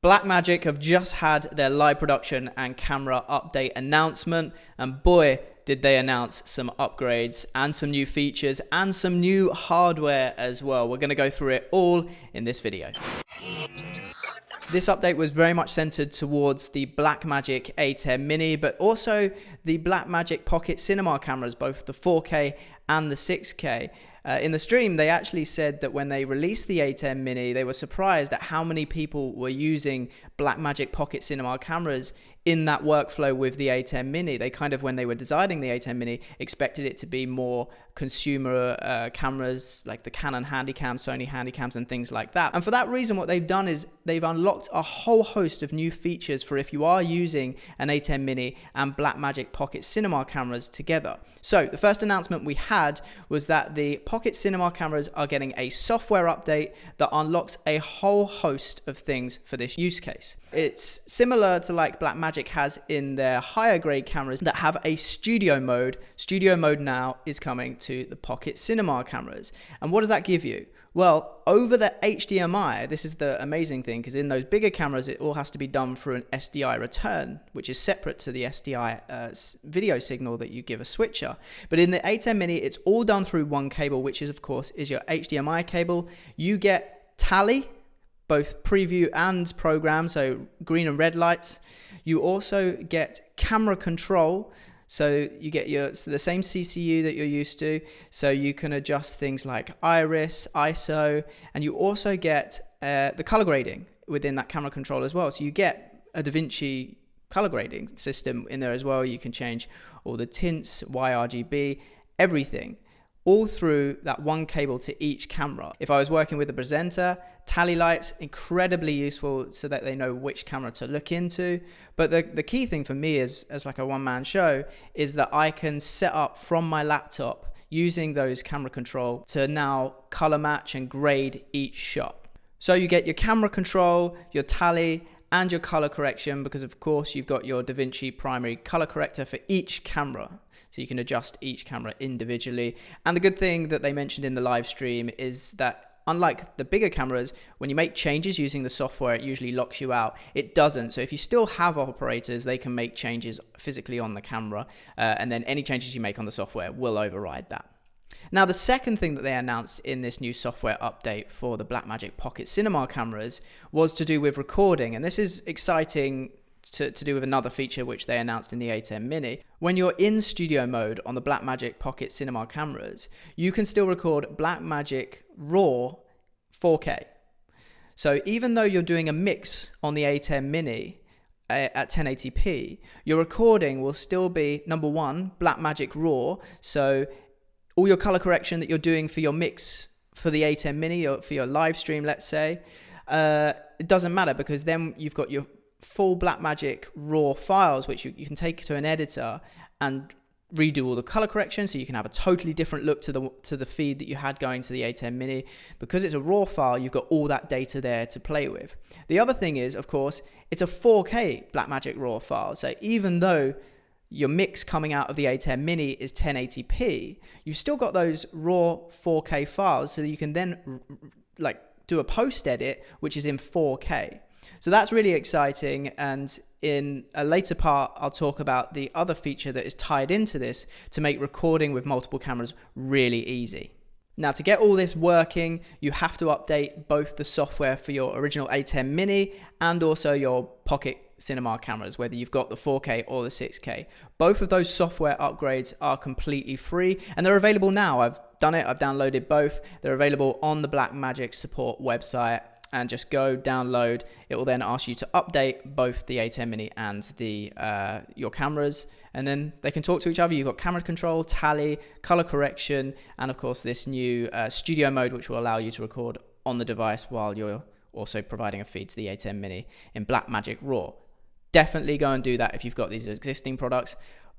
Blackmagic have just had their live production and camera update announcement, and boy, did they announce some upgrades and some new features and some new hardware as well. We're going to go through it all in this video. This update was very much centered towards the Blackmagic ATEM Mini, but also the Blackmagic Pocket Cinema cameras, both the 4K and the 6K. In the stream, they actually said that when they released the ATEM Mini, they were surprised at how many people were using Blackmagic Pocket Cinema cameras in that workflow with the ATEM Mini. They kind of, when they were designing the ATEM Mini, expected it to be more consumer cameras like the Canon Handycam, Sony Handycams and things like that. And for that reason, what they've done is they've unlocked a whole host of new features for if you are using an ATEM Mini and Blackmagic Pocket Cinema cameras together. So the first announcement we had was that the Pocket Cinema cameras are getting a software update that unlocks a whole host of things for this use case. It's similar to like Blackmagic has in their higher grade cameras that have a studio mode. Studio mode now is coming to the Pocket Cinema cameras. And what does that give you? Well, over the HDMI, this is the amazing thing, because in those bigger cameras, it all has to be done through an SDI return, which is separate to the SDI video signal that you give a switcher. But in the ATEM Mini, it's all done through one cable, which is, of course, is your HDMI cable. You get tally, both preview and program, so green and red lights. You also get camera control. So you get the same CCU that you're used to, so you can adjust things like iris, ISO, and you also get the color grading within that camera control as well. So you get a DaVinci color grading system in there as well. You can change all the tints, YRGB, everything, all through that one cable to each camera. If I was working with a presenter, tally lights, incredibly useful so that they know which camera to look into. But the key thing for me as like a one-man show is that I can set up from my laptop using those camera control to now color match and grade each shot. So you get your camera control, your tally, and your color correction, because of course you've got your DaVinci primary color corrector for each camera, so you can adjust each camera individually. And the good thing that they mentioned in the live stream is that unlike the bigger cameras, when you make changes using the software, it usually locks you out. It doesn't. So if you still have operators, they can make changes physically on the camera, and then any changes you make on the software will override that. Now, the second thing that they announced in this new software update for the Blackmagic Pocket Cinema cameras was to do with recording. And this is exciting to do with another feature which they announced in the ATEM Mini. When you're in studio mode on the Blackmagic Pocket Cinema cameras, you can still record Blackmagic RAW 4K. So even though you're doing a mix on the ATEM Mini at 1080p, your recording will still be, number one, Blackmagic RAW. So all your color correction that you're doing for your mix for the ATEM Mini or for your live stream, let's say, it doesn't matter, because then you've got your full Blackmagic RAW files, which you can take to an editor and redo all the color correction, so you can have a totally different look to the feed that you had going to the ATEM Mini. Because it's a RAW file, you've got all that data there to play with. The other thing is, of course, it's a 4K Blackmagic RAW file, so even though your mix coming out of the ATEM Mini is 1080p, you've still got those raw 4K files, so that you can then like do a post edit which is in 4K. So that's really exciting, and in a later part I'll talk about the other feature that is tied into this to make recording with multiple cameras really easy. Now, to get all this working, you have to update both the software for your original ATEM Mini and also your Pocket Cinema cameras, whether you've got the 4K or the 6K. Both of those software upgrades are completely free, and they're available now. I've done it, I've downloaded both. They're available on the Blackmagic support website, and just go download. It will then ask you to update both the ATEM Mini and the your cameras, and then they can talk to each other. You've got camera control, tally, color correction, and of course this new studio mode, which will allow you to record on the device while you're also providing a feed to the ATEM Mini in Blackmagic RAW. Definitely go and do that if you've got these existing products.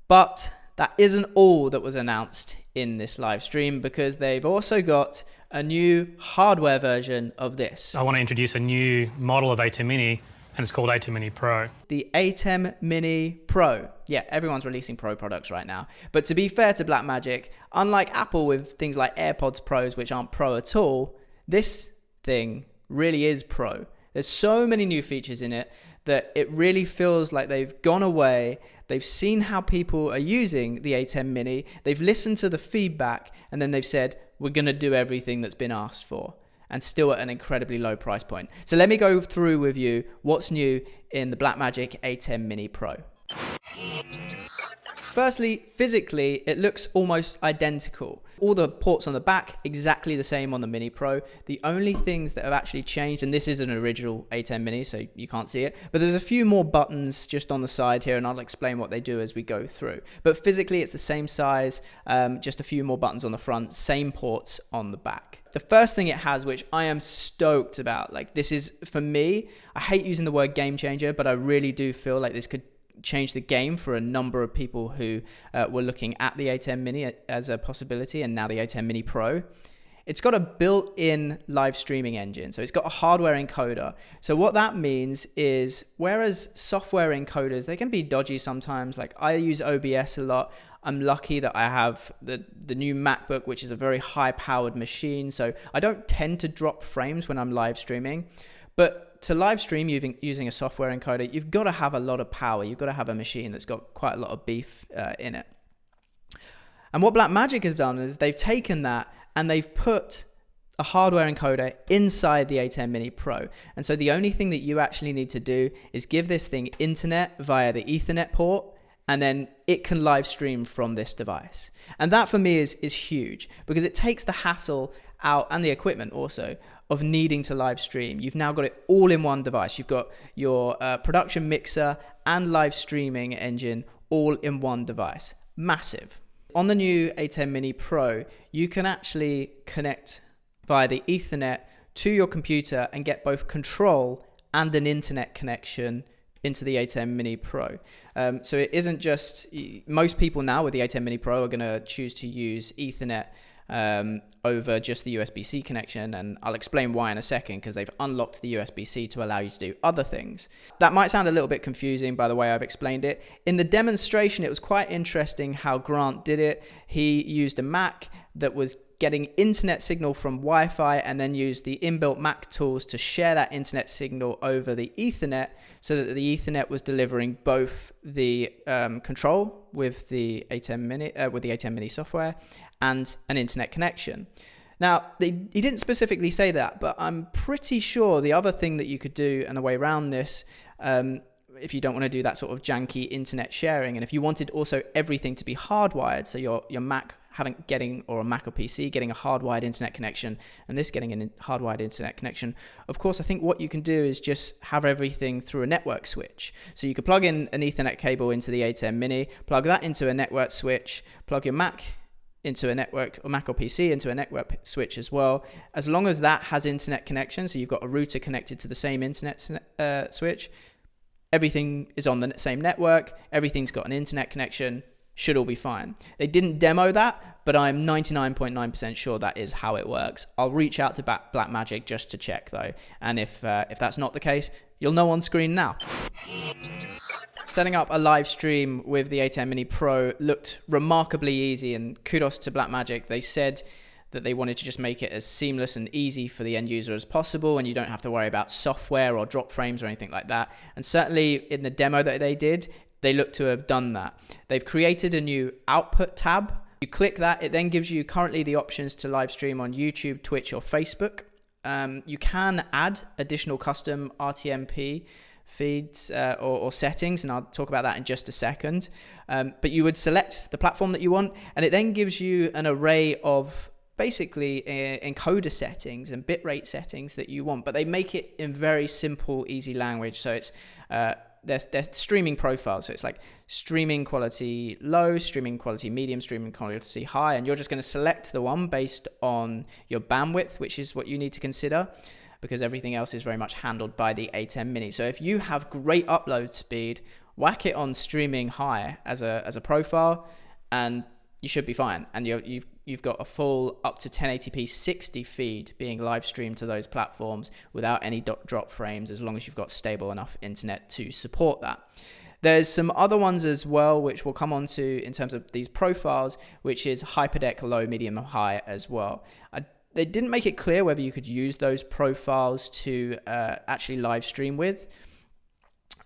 But that isn't all that was announced in this live stream, because they've also got a new hardware version of this. I want to introduce a new model of ATEM Mini, and it's called ATEM Mini Pro. The ATEM Mini Pro. Yeah, everyone's releasing Pro products right now. But to be fair to Blackmagic, unlike Apple with things like AirPods Pros, which aren't Pro at all, this thing really is Pro. There's so many new features in it that it really feels like they've gone away. They've seen how people are using the ATEM Mini. They've listened to the feedback, and then they've said, we're going to do everything that's been asked for, and still at an incredibly low price point. So let me go through with you what's new in the Blackmagic ATEM Mini Pro. Firstly, physically, it looks almost identical. All the ports on the back, exactly the same on the Mini Pro. The only things that have actually changed, and this is an original ATEM Mini, so you can't see it, but there's a few more buttons just on the side here, and I'll explain what they do as we go through. But physically, it's the same size, just a few more buttons on the front, same ports on the back. The first thing it has, which I am stoked about, like this is, for me, I hate using the word game changer, but I really do feel like this could change the game for a number of people who were looking at the ATEM Mini as a possibility, and now the ATEM Mini Pro. It's got a built-in live streaming engine, so it's got a hardware encoder. So what that means is, whereas software encoders, they can be dodgy sometimes. Like I use OBS a lot. I'm lucky that I have the new MacBook, which is a very high-powered machine, so I don't tend to drop frames when I'm live streaming. But to live stream using a software encoder, you've got to have a lot of power. You've got to have a machine that's got quite a lot of beef in it. And what Blackmagic has done is they've taken that and they've put a hardware encoder inside the ATEM Mini Pro. And so the only thing that you actually need to do is give this thing internet via the Ethernet port, and then it can live stream from this device. And that for me is huge, because it takes the hassle out, and the equipment also, of needing to live stream. You've now got it all in one device. You've got your production mixer and live streaming engine all in one device. Massive. On the new ATEM Mini Pro, you can actually connect via the Ethernet to your computer and get both control and an internet connection into the ATEM Mini Pro. So it isn't just, most people now with the ATEM Mini Pro are going to choose to use Ethernet over just the USB-C connection, and I'll explain why in a second, because they've unlocked the USB-C to allow you to do other things. That might sound a little bit confusing by the way I've explained it. In the demonstration, it was quite interesting how Grant did it. He used a Mac that was getting internet signal from Wi-Fi, and then used the inbuilt Mac tools to share that internet signal over the Ethernet, so that the Ethernet was delivering both the control with the ATEM Mini software and an internet connection. Now, he didn't specifically say that, but I'm pretty sure the other thing that you could do, and the way around this, if you don't want to do that sort of janky internet sharing, and if you wanted also everything to be hardwired, so your Mac or a Mac or PC getting a hardwired internet connection, and this getting a hardwired internet connection, of course, I think what you can do is just have everything through a network switch. So you could plug in an Ethernet cable into the ATEM Mini, plug that into a network switch, plug your Mac into a network, or Mac or PC into a network switch as well. As long as that has internet connection, so you've got a router connected to the same internet switch, everything is on the same network, everything's got an internet connection, should all be fine. They didn't demo that, but I'm 99.9% sure that is how it works. I'll reach out to Blackmagic just to check though, and if that's not the case, you'll know on screen now. Setting up a live stream with the ATEM Mini Pro looked remarkably easy, and kudos to Blackmagic. They said that they wanted to just make it as seamless and easy for the end user as possible, and you don't have to worry about software or drop frames or anything like that. And certainly in the demo that they did, they look to have done that. They've created a new output tab. You click that, it then gives you currently the options to live stream on YouTube, Twitch, or Facebook. You can add additional custom RTMP feeds or settings, and I'll talk about that in just a second. But you would select the platform that you want, and it then gives you an array of basically encoder settings and bitrate settings that you want, but they make it in very simple, easy language. So it's they're streaming profiles, so it's like streaming quality low, streaming quality medium, streaming quality high, and you're just going to select the one based on your bandwidth, which is what you need to consider, because everything else is very much handled by the ATEM Mini. So if you have great upload speed, whack it on streaming high as a profile, and you should be fine. And you've got a full up to 1080p 60 feed being live streamed to those platforms without any drop frames, as long as you've got stable enough internet to support that. There's some other ones as well, which we'll come on to in terms of these profiles, which is hyperdeck low, medium, and high as well. I They didn't make it clear whether you could use those profiles to actually live stream with,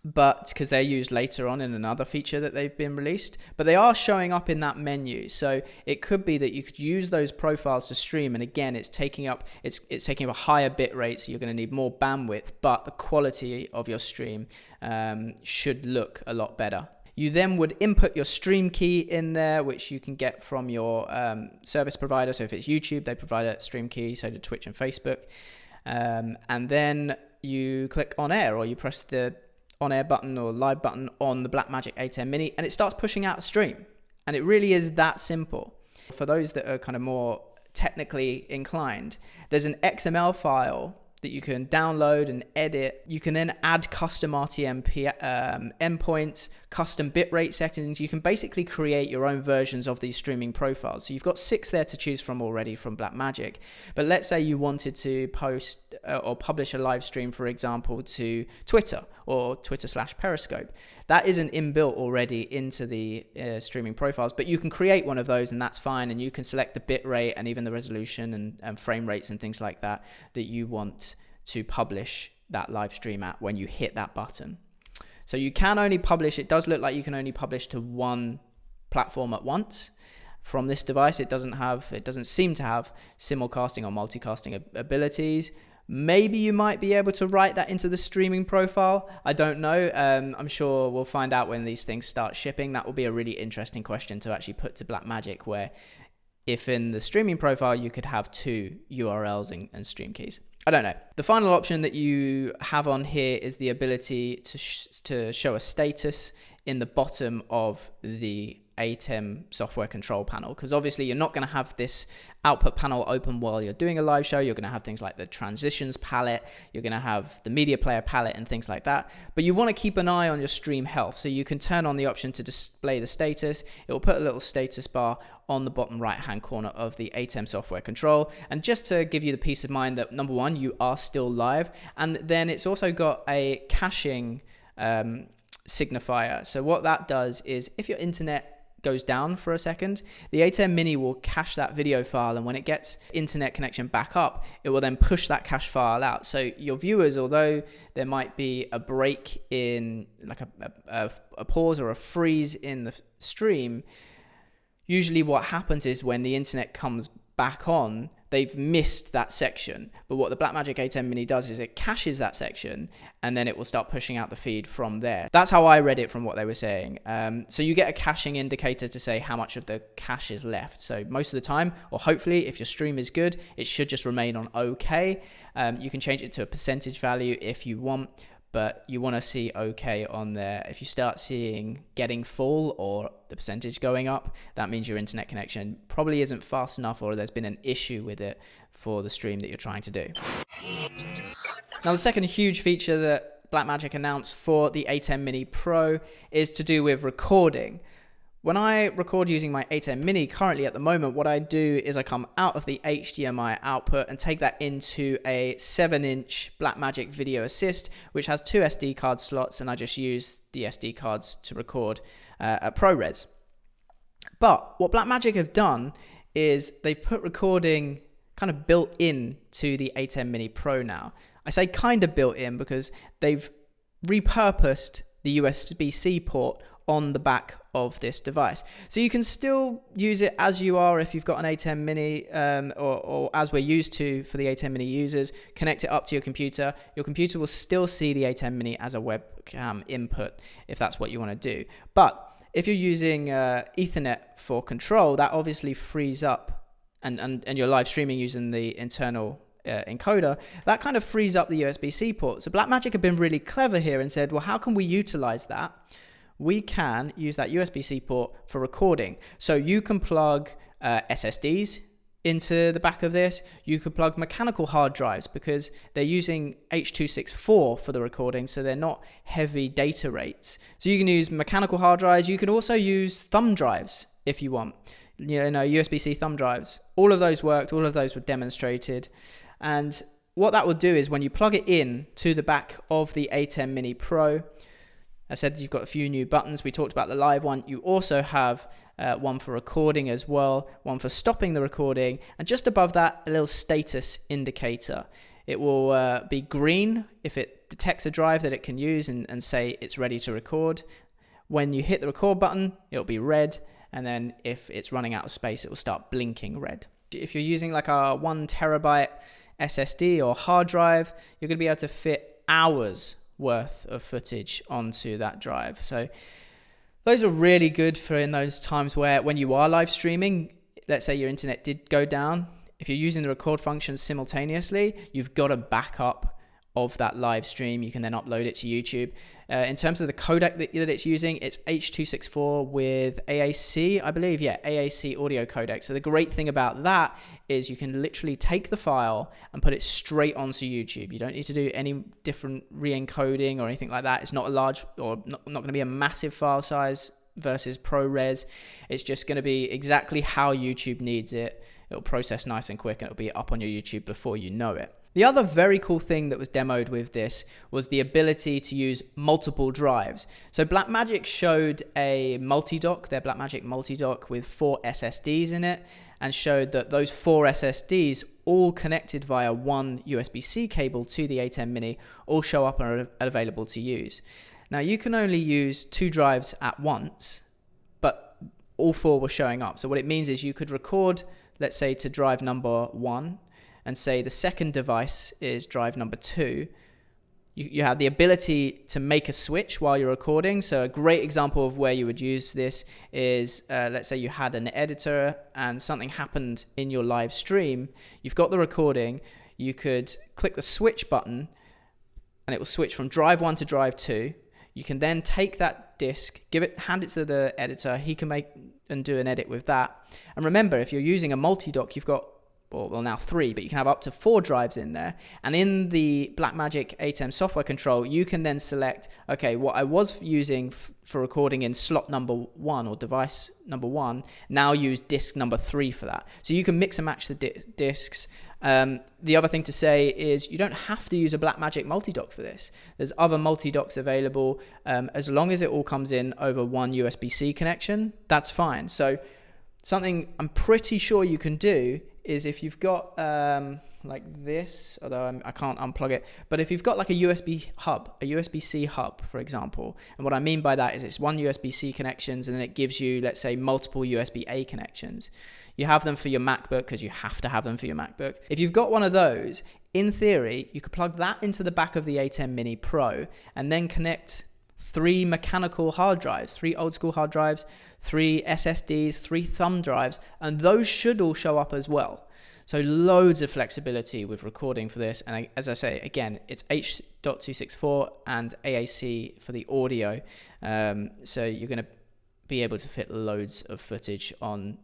but because they're used later on in another feature that they've been released, but they are showing up in that menu. So it could be that you could use those profiles to stream, and again, it's taking up a higher bit rate, so you're going to need more bandwidth, but the quality of your stream should look a lot better. You then would input your stream key in there, which you can get from your service provider. So if it's YouTube, they provide a stream key, so do Twitch and Facebook. And then you click on air, or you press the on air button or live button on the Blackmagic ATEM Mini, and it starts pushing out a stream. And it really is that simple. For those that are kind of more technically inclined, there's an XML file that you can download and edit. You can then add custom RTMP endpoints, custom bitrate settings. You can basically create your own versions of these streaming profiles. So you've got 6 there to choose from already from Blackmagic. But let's say you wanted to post or publish a live stream, for example, to Twitter or Twitter/Periscope. That isn't inbuilt already into the streaming profiles, but you can create one of those, and that's fine. And you can select the bitrate and even the resolution and frame rates and things like that you want to publish that live stream at when you hit that button. So you can only publish, it does look like you can only publish to one platform at once. From this device, it doesn't seem to have simulcasting or multicasting abilities. Maybe you might be able to write that into the streaming profile. I don't know. I'm sure we'll find out when these things start shipping. That will be a really interesting question to actually put to Blackmagic, where if in the streaming profile you could have 2 URLs and stream keys. I don't know. The final option that you have on here is the ability to show a status in the bottom of the ATEM software control panel, because obviously you're not going to have this output panel open while you're doing a live show. You're going to have things like the transitions palette, you're going to have the media player palette and things like that, but you want to keep an eye on your stream health. So you can turn on the option to display the status. It will put a little status bar on the bottom right hand corner of the ATEM software control, and just to give you the peace of mind that, number one, you are still live, and then it's also got a caching signifier. So what that does is, if your internet goes down for a second, the ATEM Mini will cache that video file, and when it gets internet connection back up, it will then push that cache file out. So your viewers, although there might be a break in, like a pause or a freeze in the stream, usually what happens is when the internet comes back on, they've missed that section. But what the Blackmagic ATEM Mini does is it caches that section, and then it will start pushing out the feed from there. That's how I read it from what they were saying. So you get a caching indicator to say how much of the cache is left. So most of the time, or hopefully if your stream is good, it should just remain on OK. You can change it to a percentage value if you want, but you want to see OK on there. If you start seeing getting full or the percentage going up, that means your internet connection probably isn't fast enough, or there's been an issue with it for the stream that you're trying to do. Now, the second huge feature that Blackmagic announced for the ATEM Mini Pro is to do with recording. When I record using my ATEM Mini currently at the moment, what I do is I come out of the HDMI output and take that into a 7-inch Blackmagic Video Assist, which has 2 SD card slots, and I just use the SD cards to record at ProRes. But what Blackmagic have done is they've put recording kind of built in to the ATEM Mini Pro now. I say kind of built in because they've repurposed the USB-C port on the back of this device. So you can still use it as you are if you've got an ATEM Mini, or as we're used to for the ATEM Mini users, connect it up to your computer. Your computer will still see the ATEM Mini as a webcam input if that's what you want to do. But if you're using Ethernet for control, that obviously frees up, and you're live streaming using the internal encoder, that kind of frees up the USB-C port. So Blackmagic have been really clever here and said, well, how can we utilize that? We can use that USB-C port for recording. So you can plug SSDs into the back of this. You could plug mechanical hard drives because they're using H.264 for the recording, so they're not heavy data rates. So you can use mechanical hard drives. You can also use thumb drives if you want. You know, USB-C thumb drives. All of those worked. All of those were demonstrated. And what that will do is when you plug it in to the back of the ATEM Mini Pro, I said you've got a few new buttons. We talked about the live one. You also have one for recording as well, one for stopping the recording, and just above that, a little status indicator. It will be green if it detects a drive that it can use and say it's ready to record. When you hit the record button, it'll be red, and then if it's running out of space, it will start blinking red. If you're using like a 1 terabyte SSD or hard drive, you're going to be able to fit hours worth of footage onto that drive. So those are really good for in those times where when you are live streaming, let's say your internet did go down, if you're using the record function simultaneously, you've got a backup of that live stream. You can then upload it to YouTube. In terms of the codec that it's using, it's H.264 with AAC, I believe. Yeah, AAC audio codec. So the great thing about that is you can literally take the file and put it straight onto YouTube. You don't need to do any different re-encoding or anything like that. It's not a large or not going to be a massive file size versus ProRes. It's just going to be exactly how YouTube needs it. It'll process nice and quick, and it'll be up on your YouTube before you know it. The other very cool thing that was demoed with this was the ability to use multiple drives. So Blackmagic showed a multi-dock, their Blackmagic multi-dock with 4 SSDs in it, and showed that those 4 SSDs all connected via one USB-C cable to the ATEM Mini all show up and are available to use. Now you can only use 2 drives at once, but all 4 were showing up. So what it means is you could record, let's say, to drive number 1, and say the second device is drive number 2, you have the ability to make a switch while you're recording. So a great example of where you would use this is, let's say you had an editor and something happened in your live stream. You've got the recording. You could click the switch button and it will switch from drive 1 to drive 2. You can then take that disk, hand it to the editor. He can make and do an edit with that. And remember, if you're using a multi-dock, you've got, well, now 3, but you can have up to 4 drives in there. And in the Blackmagic ATEM software control, you can then select, okay, what I was using for recording in slot number 1 or device number 1, now use disk number 3 for that. So you can mix and match the disks. The other thing to say is you don't have to use a Blackmagic multi-dock for this. There's other multi-docks available. As long as it all comes in over one USB-C connection, that's fine. So something I'm pretty sure you can do is if you've got like this, although I can't unplug it, but if you've got like a USB hub, a USB-C hub, for example, and what I mean by that is it's one USB-C connections and then it gives you, let's say, multiple USB-A connections. You have them for your MacBook because you have to have them for your MacBook. If you've got one of those, in theory, you could plug that into the back of the ATEM Mini Pro and then connect 3 mechanical hard drives, 3 old school hard drives, 3 SSDs, 3 thumb drives, and those should all show up as well. So loads of flexibility with recording for this. And as I say, again, it's H.264 and AAC for the audio. So you're going to be able to fit loads of footage on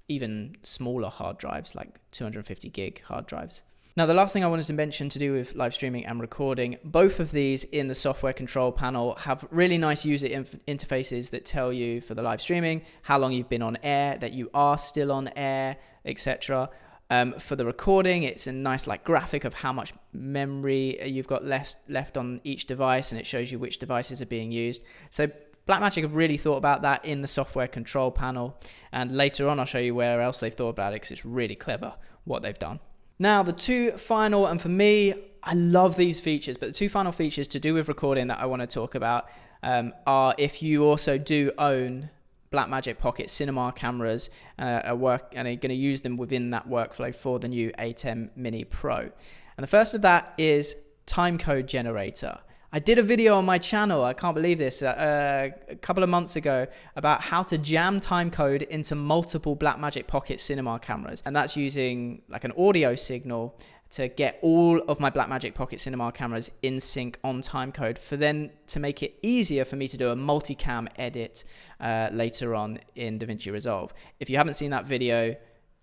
even smaller hard drives, like 250 gig hard drives. Now, the last thing I wanted to mention to do with live streaming and recording, both of these in the software control panel have really nice user interfaces that tell you for the live streaming how long you've been on air, that you are still on air, etc. For the recording, it's a nice like graphic of how much memory you've got left on each device, and it shows you which devices are being used. So Blackmagic have really thought about that in the software control panel, and later on I'll show you where else they've thought about it because it's really clever what they've done. Now, the 2 final, and for me, I love these features, but the 2 final features to do with recording that I want to talk about are if you also do own Blackmagic Pocket Cinema cameras and are going to use them within that workflow for the new ATEM Mini Pro. And the first of that is Timecode generator. I did a video on my channel, I can't believe this, a couple of months ago about how to jam timecode into multiple Blackmagic Pocket Cinema cameras. And that's using like an audio signal to get all of my Blackmagic Pocket Cinema cameras in sync on timecode for then to make it easier for me to do a multicam edit later on in DaVinci Resolve. If you haven't seen that video,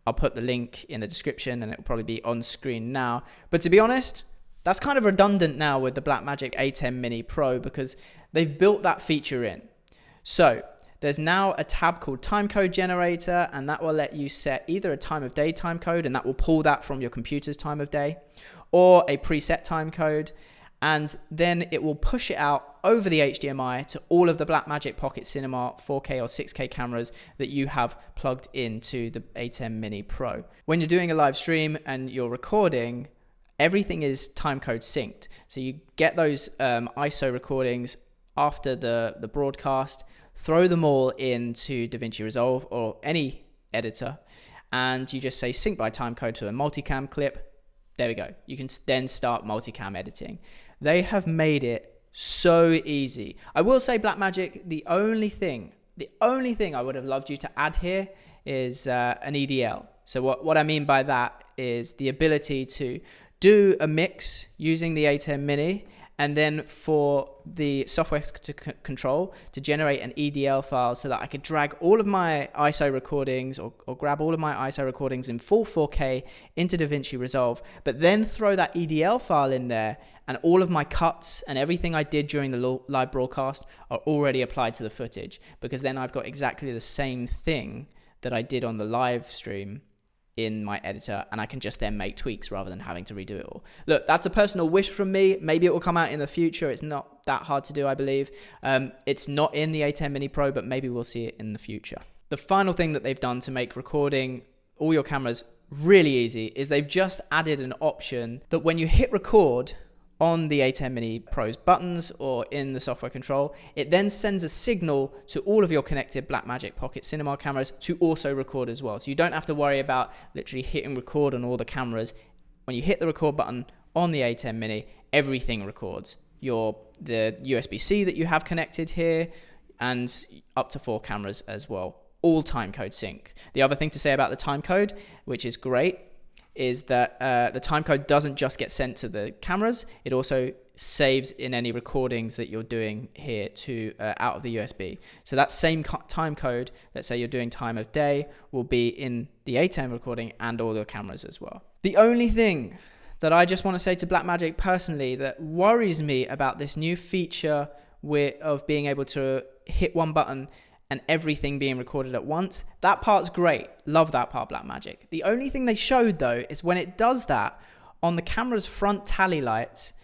I'll put the link in the description and it will probably be on screen now. But to be honest, that's kind of redundant now with the Blackmagic ATEM Mini Pro because they've built that feature in. So there's now a tab called Timecode Generator, and that will let you set either a time of day timecode, and that will pull that from your computer's time of day, or a preset timecode, and then it will push it out over the HDMI to all of the Blackmagic Pocket Cinema 4K or 6K cameras that you have plugged into the ATEM Mini Pro. When you're doing a live stream and you're recording, everything is timecode synced. So you get those ISO recordings after the broadcast, throw them all into DaVinci Resolve or any editor, and you just say sync by timecode to a multicam clip. There we go. You can then start multicam editing. They have made it so easy. I will say, Blackmagic, the only thing I would have loved you to add here is an EDL. So what I mean by that is the ability to do a mix using the ATEM Mini, and then for the software control to generate an EDL file so that I could drag all of my ISO recordings or grab all of my ISO recordings in full 4K into DaVinci Resolve, but then throw that EDL file in there, and all of my cuts and everything I did during the live broadcast are already applied to the footage, because then I've got exactly the same thing that I did on the live stream in my editor, and I can just then make tweaks rather than having to redo it all. Look, that's a personal wish from me. Maybe it will come out in the future. It's not that hard to do, I believe. It's not in the ATEM Mini Pro, but maybe we'll see it in the future. The final thing that they've done to make recording all your cameras really easy is they've just added an option that when you hit record on the ATEM Mini Pro's buttons or in the software control, it then sends a signal to all of your connected Blackmagic Pocket Cinema cameras to also record as well. So you don't have to worry about literally hitting record on all the cameras. When you hit the record button on the ATEM Mini, everything records. The USB-C that you have connected here, and up to 4 cameras as well. All timecode sync. The other thing to say about the timecode, which is great, is that the timecode doesn't just get sent to the cameras, it also saves in any recordings that you're doing here to out of the USB. So that same timecode, let's say you're doing time of day, will be in the ATEM recording and all the cameras as well. The only thing that I just want to say to Blackmagic personally that worries me about this new feature of being able to hit one button and everything being recorded at once, that part's great. Love that part, Blackmagic. The only thing they showed though is when it does that, on the camera's front tally lights,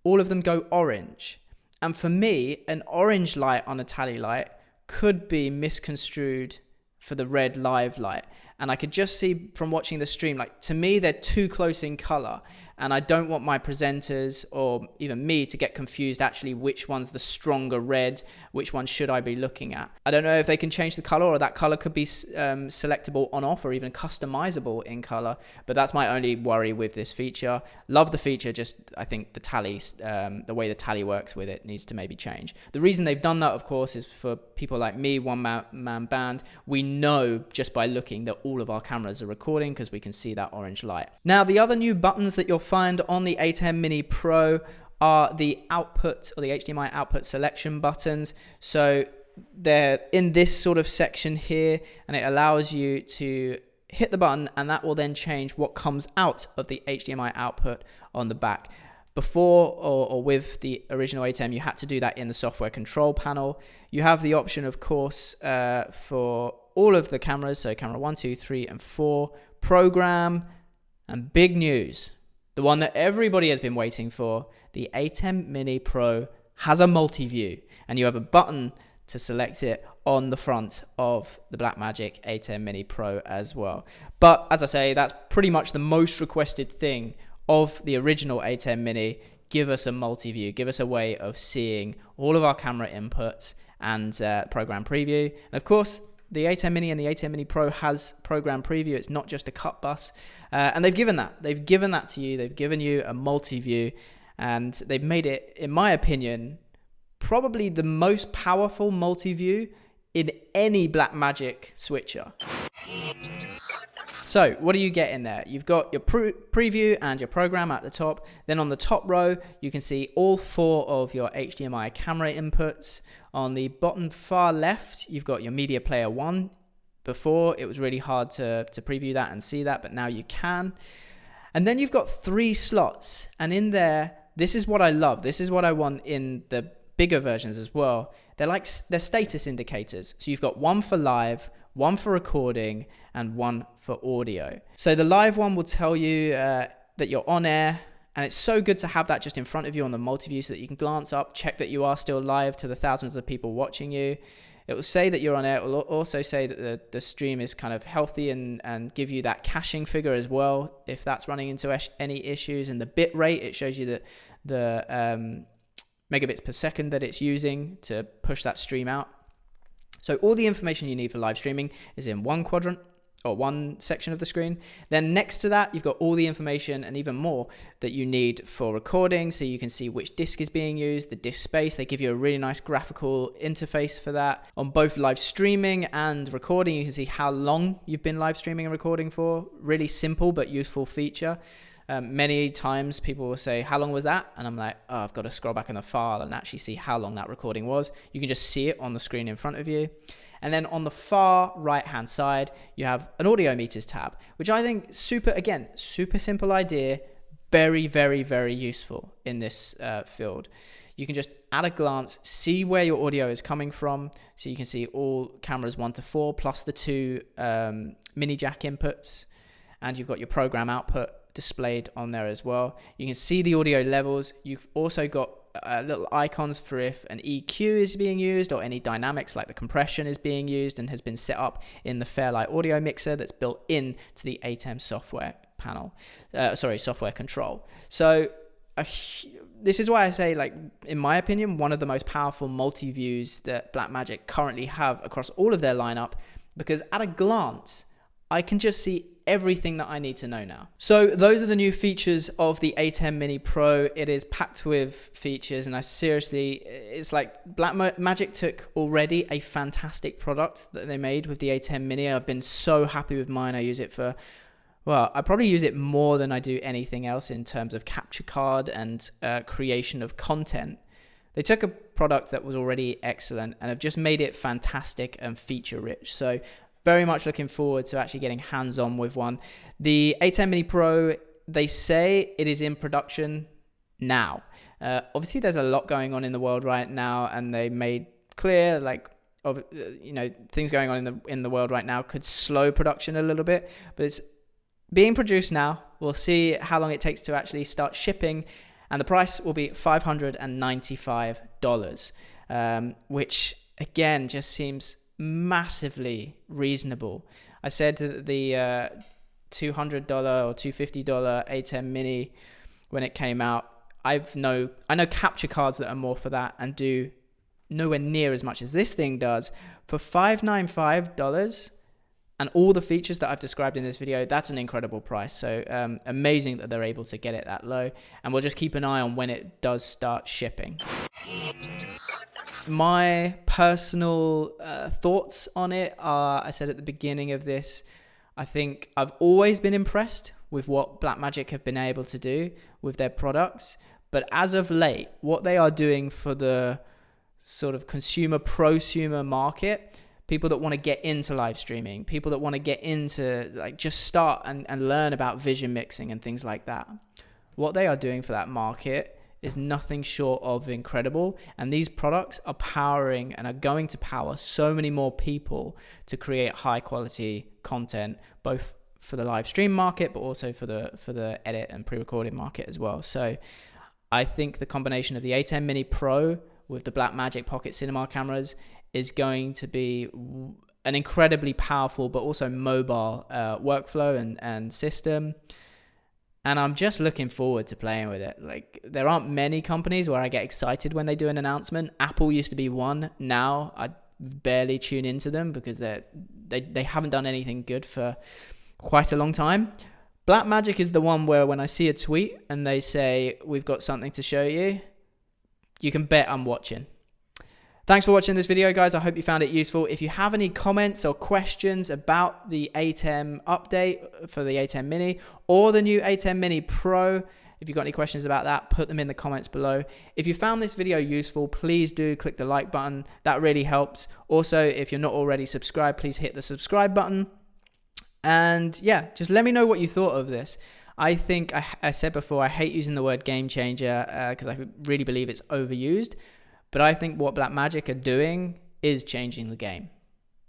all of them go orange. And for me, an orange light on a tally light could be misconstrued for the red live light. And I could just see from watching the stream, like, to me, they're too close in color. And I don't want my presenters or even me to get confused actually which one's the stronger red, which one should I be looking at. I don't know if they can change the color, or that color could be selectable on off or even customizable in color, but that's my only worry with this feature. Love the feature, just I think the tally, the way the tally works with it needs to maybe change. The reason they've done that, of course, is for people like me, one-man band. We know just by looking that all of our cameras are recording because we can see that orange light. Now, the other new buttons that you'll find on the ATEM Mini Pro are the output or the HDMI output selection buttons. So they're in this sort of section here, and it allows you to hit the button and that will then change what comes out of the HDMI output on the back. Before or with the original ATEM, you had to do that in the software control panel. You have the option, of course, for all of the cameras, so camera 1, 2, 3, and 4, program, and big news, the one that everybody has been waiting for, the ATEM Mini Pro has a multi-view, and you have a button to select it on the front of the Blackmagic ATEM Mini Pro as well. But as I say, that's pretty much the most requested thing of the original ATEM Mini. Give us a multi-view, give us a way of seeing all of our camera inputs and program preview. And of course, the ATEM Mini and the ATEM Mini Pro has program preview. It's not just a cut bus. And they've given that. They've given that to you. They've given you a multi-view. And they've made it, in my opinion, probably the most powerful multi-view in any Blackmagic switcher. So what do you get in there? You've got your preview and your program at the top. Then on the top row, you can see all 4 of your HDMI camera inputs. On the bottom far left, you've got your media player 1. Before, it was really hard to preview that and see that, but now you can. And then you've got 3 slots. And in there, this is what I love. This is what I want in the bigger versions as well. They're status indicators. So you've got 1 for live, 1 for recording, and 1 for audio. So the live one will tell you that you're on air And it's so good to have that just in front of you on the multi-view so that you can glance up, check that you are still live to the thousands of people watching you. It will say that you're on air. It will also say that the stream is kind of healthy and give you that caching figure as well, if that's running into any issues. And the bit rate, it shows you that the megabits per second that it's using to push that stream out. So all the information you need for live streaming is in one quadrant, or one section of the screen. Then next to that, you've got all the information and even more that you need for recording. So you can see which disk is being used, the disk space. They give you a really nice graphical interface for that. On both live streaming and recording, you can see how long you've been live streaming and recording for. Really simple but useful feature. Many times people will say, how long was that? And I'm like, oh, I've got to scroll back in the file and actually see how long that recording was. You can just see it on the screen in front of you. And then on the far right-hand side, you have an audio meters tab, which I think super simple idea, very, very, very useful in this field. You can just at a glance see where your audio is coming from. So you can see all cameras 1 to 4 plus the 2 mini jack inputs, and you've got your program output displayed on there as well. You can see the audio levels. You've also got little icons for if an EQ is being used or any dynamics like the compression is being used and has been set up in the Fairlight audio mixer that's built in to the ATEM software software control. So this is why I say, like, in my opinion, one of the most powerful multi-views that Blackmagic currently have across all of their lineup, because at a glance, I can just see everything that I need to know now. So those are the new features of the ATEM Mini Pro. It is packed with features, and it's like Blackmagic took already a fantastic product that they made with the ATEM Mini. I've been so happy with mine. I use it for, well, I probably use it more than I do anything else in terms of capture card and creation of content. They took a product that was already excellent and have just made it fantastic and feature rich. So very much looking forward to actually getting hands-on with one. The ATEM Mini Pro, they say it is in production now. Obviously, there's a lot going on in the world right now, and they made clear, things going on in the world right now could slow production a little bit, but it's being produced now. We'll see how long it takes to actually start shipping, and the price will be $595, which again just seems massively reasonable. I said the $200 or $250 ATEM Mini when it came out, I know capture cards that are more for that and do nowhere near as much as this thing does. For $595 and all the features that I've described in this video, that's an incredible price. So amazing that they're able to get it that low, and we'll just keep an eye on when it does start shipping. My personal thoughts on it are, I said at the beginning of this, I think I've always been impressed with what Blackmagic have been able to do with their products. But as of late, what they are doing for the sort of consumer, prosumer market, people that want to get into live streaming, people that want to get into, like, just start and learn about vision mixing and things like that. What they are doing for that market is nothing short of incredible, and these products are powering and are going to power so many more people to create high quality content, both for the live stream market but also for the edit and pre-recorded market as well. So I think the combination of the ATEM Mini Pro with the Blackmagic Pocket Cinema cameras is going to be an incredibly powerful but also mobile workflow and system. And I'm just looking forward to playing with it. Like, there aren't many companies where I get excited when they do an announcement. Apple used to be one. Now I barely tune into them because they haven't done anything good for quite a long time. Blackmagic is the one where when I see a tweet and they say, we've got something to show you, you can bet I'm watching. Thanks for watching this video, guys. I hope you found it useful. If you have any comments or questions about the ATEM update for the ATEM Mini or the new ATEM Mini Pro, if you've got any questions about that, put them in the comments below. If you found this video useful, please do click the like button. That really helps. Also, if you're not already subscribed, please hit the subscribe button. And yeah, just let me know what you thought of this. I think I said before, I hate using the word game changer because I really believe it's overused. But I think what Blackmagic are doing is changing the game.